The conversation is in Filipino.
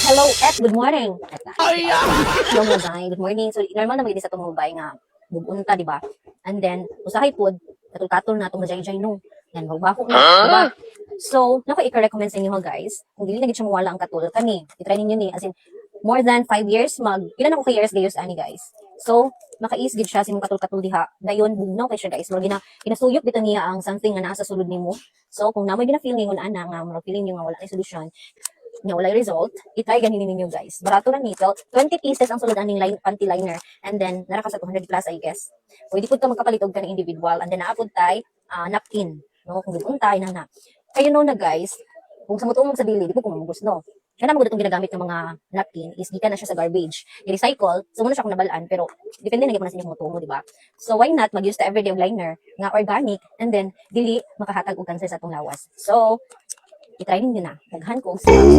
Hello, et good morning. Hello mga guys, good morning. So normal na magdi sa tong mobile nga bugunta, di ba? And then usahay pod katul-katul na tong jay no. Yan magbako na, di ba? So, nako i-recommend sa inyo ha guys. Kung dili na gid siya mawala ang katul kani, i-try ninyo ni as in more than 5 years ilan ako ka years gayos ani guys. So, makais gid siya simong katul-katul diha. Dayon bugnaw kay siya guys. Murag ginasuyop dito niya ang something nga naa sa sulod nimo. So, kung namoy gina-feel ningon ana nga murag feeling niyo nga wala ay solusyon, nga walay result, i-try ganin ninyo guys. Barato na nito, 20 pieces ang sulod aning panty liner, and then nara ka sa 200 plus I guess. Pwede pud ka magkapalit og kanang individual, and then naapod tay napkin, no? Kung guguntay na. Kayo no na guys, kung sa mutungog sa dili, di po kung mamugos no. Kaya naman itong ginagamit ng mga napkin is gikan na siya sa garbage. I-recycle, so muna siya kung nabalaan, pero depende na po na sa inyong mutungo, di ba? So why not mag-use the everyday liner nga organic, and then dili makahatag og cancer sa atong lawas. So, i-try ninyo na. Daghan ko og salamat.